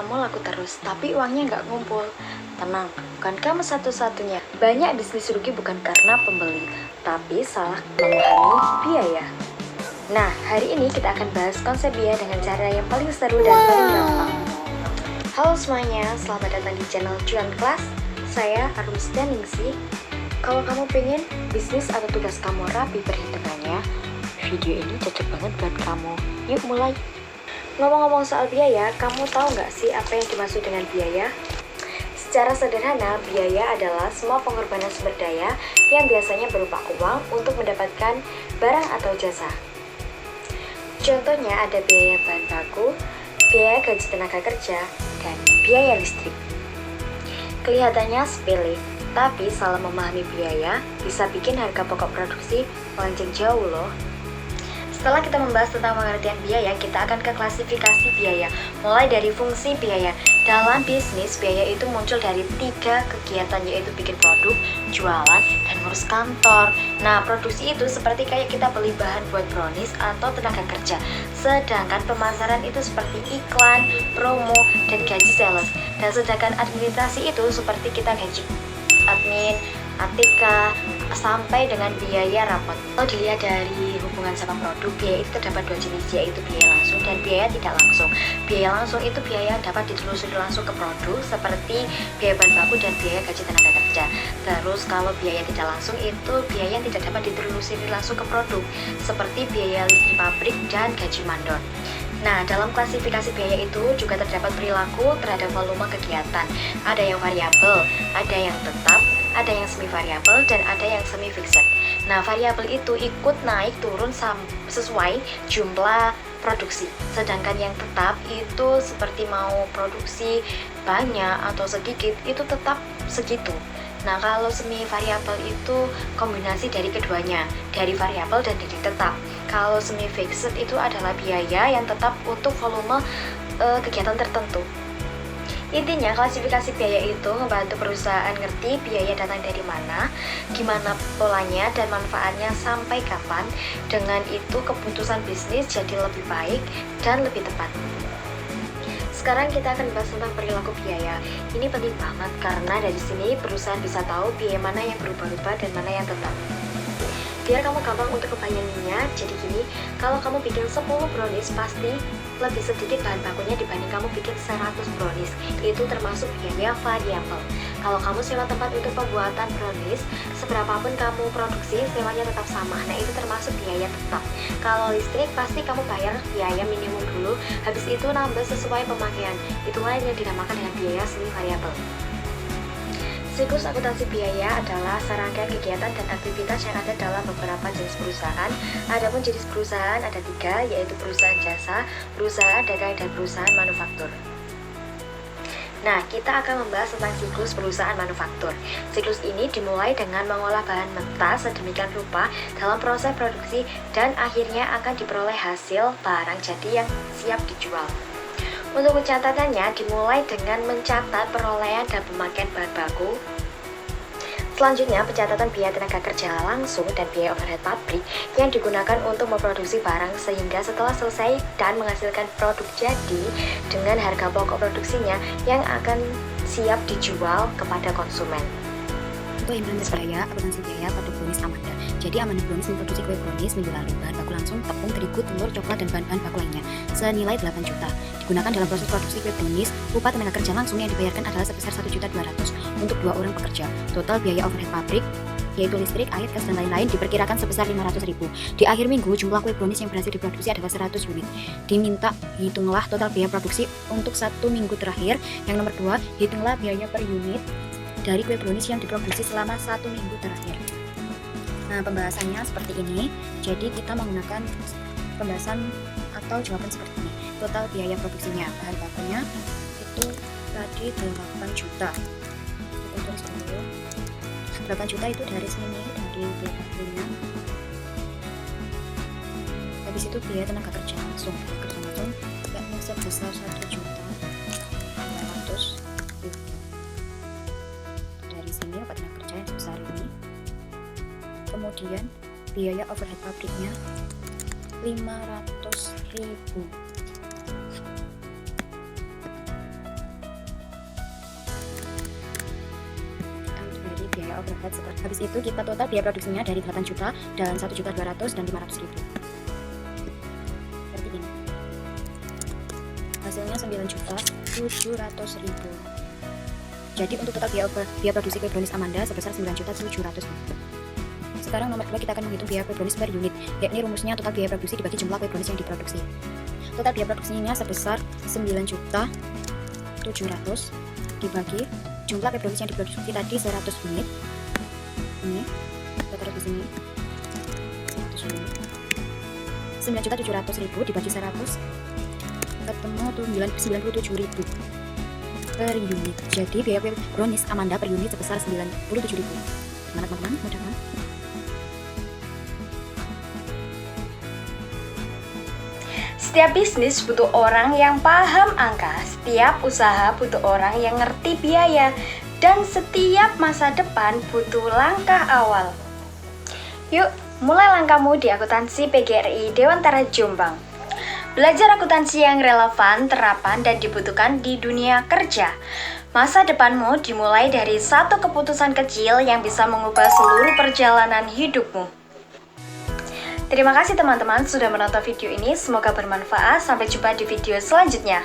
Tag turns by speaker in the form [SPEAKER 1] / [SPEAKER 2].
[SPEAKER 1] kamu laku terus, tapi uangnya nggak ngumpul. Tenang, bukan kamu satu-satunya. Banyak bisnis rugi bukan karena pembeli, tapi salah memahami biaya. Nah, hari ini kita akan bahas konsep biaya dengan cara yang paling seru dan paling gampang. Halo semuanya, selamat datang di channel Cuan Kelas. Saya Arumsdaningsih. Kalau kamu pengen bisnis atau tugas kamu rapi perhitungannya, video ini cocok banget buat kamu. Yuk mulai. Ngomong-ngomong soal biaya, kamu tahu nggak sih apa yang dimaksud dengan biaya? Secara sederhana, biaya adalah semua pengorbanan sumber daya yang biasanya berupa uang untuk mendapatkan barang atau jasa. Contohnya ada biaya bahan baku, biaya gaji tenaga kerja, dan biaya listrik. Kelihatannya sepele, tapi salah memahami biaya bisa bikin harga pokok produksi melenceng jauh loh. Setelah kita membahas tentang pengertian biaya, kita akan ke klasifikasi biaya. Mulai dari fungsi biaya. Dalam bisnis, biaya itu muncul dari 3 kegiatan, yaitu bikin produk, jualan, dan ngurus kantor. Nah, produksi itu seperti kayak kita beli bahan buat brownies atau tenaga kerja. Sedangkan pemasaran itu seperti iklan, promo, dan gaji sales. Dan sedangkan administrasi itu seperti kita gaji admin, ATK, sampai dengan biaya rapot. Kalau dilihat dari hubungan sama produk, biaya itu terdapat 2 jenis, yaitu biaya langsung dan biaya tidak langsung. Biaya langsung itu biaya yang dapat ditelusuri langsung ke produk, seperti biaya bahan baku dan biaya gaji tenaga kerja. Terus kalau biaya tidak langsung itu biaya yang tidak dapat ditelusuri langsung ke produk, seperti biaya listrik pabrik dan gaji mandor. Nah, dalam klasifikasi biaya itu juga terdapat perilaku terhadap volume kegiatan. Ada yang variabel, ada yang tetap, ada yang semi variabel, dan ada yang semi fixed. Nah, variabel itu ikut naik turun sesuai jumlah produksi. Sedangkan yang tetap itu seperti mau produksi banyak atau sedikit, itu tetap segitu. Nah, kalau semi variabel itu kombinasi dari keduanya, dari variabel dan dari tetap. Kalau semi fixed itu adalah biaya yang tetap untuk volume kegiatan tertentu. Intinya, klasifikasi biaya itu membantu perusahaan ngerti biaya datang dari mana, gimana polanya dan manfaatnya sampai kapan. Dengan itu, keputusan bisnis jadi lebih baik dan lebih tepat. Sekarang kita akan bahas tentang perilaku biaya. Ini penting banget karena dari sini perusahaan bisa tahu biaya mana yang berubah-ubah dan mana yang tetap. Biar kamu gampang untuk kebayanginnya, jadi gini, kalau kamu bikin 10 brownies pasti lebih sedikit bahan bakunya dibanding kamu bikin 100 brownies. Itu termasuk biaya variabel. Kalau kamu sewa tempat untuk pembuatan brownies, seberapapun kamu produksi, sewanya tetap sama. Nah, itu termasuk biaya tetap. Kalau listrik, pasti kamu bayar biaya minimum dulu, habis itu nambah sesuai pemakaian. Itulah yang dinamakan dengan biaya semi variabel. Siklus akuntansi biaya adalah serangkaian kegiatan dan aktivitas yang ada dalam beberapa jenis perusahaan. Adapun jenis perusahaan ada 3, yaitu perusahaan jasa, perusahaan dagang, dan perusahaan manufaktur. Nah, kita akan membahas tentang siklus perusahaan manufaktur. Siklus ini dimulai dengan mengolah bahan mentah sedemikian rupa dalam proses produksi dan akhirnya akan diperoleh hasil barang jadi yang siap dijual. Untuk pencatatannya dimulai dengan mencatat perolehan dan pemakaian bahan baku. Selanjutnya, pencatatan biaya tenaga kerja langsung dan biaya overhead pabrik yang digunakan untuk memproduksi barang sehingga setelah selesai dan menghasilkan produk jadi dengan harga pokok produksinya yang akan siap dijual kepada konsumen.
[SPEAKER 2] Untuk implementasi biaya, akuntansi biaya pada brownies Amanda. Jadi Amanda Brownies memproduksi kue brownies minggu lalu. Bahan baku langsung tepung, terigu, telur, coklat, dan bahan-bahan baku lainnya senilai 8 juta. Digunakan dalam proses produksi kue brownies. Upah tenaga kerja langsung yang dibayarkan adalah sebesar 1.200.000 untuk 2 orang pekerja. Total biaya overhead pabrik, yaitu listrik, air, gas, dan lain-lain diperkirakan sebesar 500.000. Di akhir minggu, jumlah kue brownies yang berhasil diproduksi adalah 100 unit. Diminta, hitunglah total biaya produksi untuk 1 minggu terakhir. Yang nomor 2, hitunglah biaya per unit dari kue brownies yang diproduksi selama 1 minggu terakhir. Nah, pembahasannya seperti ini. Jadi kita menggunakan pembahasan atau jawaban seperti ini. Total biaya produksinya, bahan bakunya itu tadi 8 juta. Kita tulis dulu. 8 juta itu dari sini, dari biaya bakunya. Habis itu biaya tenaga kerja langsung. Yakni sebesar 1.200.000. Dari sini upah tenaga kerja yang sebesar ini. Kemudian biaya overhead pabriknya 500.000. overhead. Habis itu kita total biaya produksinya dari 8 juta dan 1.200.000 dan 500.000. Seperti ini. Hasilnya 9.700.000. Jadi untuk total biaya produksi kue brownies Amanda sebesar 9.700.000. Sekarang nomor 2 kita akan menghitung biaya kue brownies per unit, yakni rumusnya total biaya produksi dibagi jumlah kue brownies yang diproduksi. Total biaya produksinya sebesar 9.700.000 dibagi jumlah kue brownies yang diproduksi tadi 100 unit. Ini kita taruh di sini 100 unit. 9.700.000 dibagi 100 ketemu 97.000 per unit. Jadi biaya kue brownies Amanda per unit sebesar 97.000. Gimana teman-teman? Mudah kan?
[SPEAKER 1] Setiap bisnis butuh orang yang paham angka, setiap usaha butuh orang yang ngerti biaya, dan setiap masa depan butuh langkah awal. Yuk, mulai langkahmu di akuntansi PGRI Dewantara Jombang. Belajar akuntansi yang relevan, terapan, dan dibutuhkan di dunia kerja. Masa depanmu dimulai dari satu keputusan kecil yang bisa mengubah seluruh perjalanan hidupmu. Terima kasih teman-teman sudah menonton video ini, semoga bermanfaat. Sampai jumpa di video selanjutnya.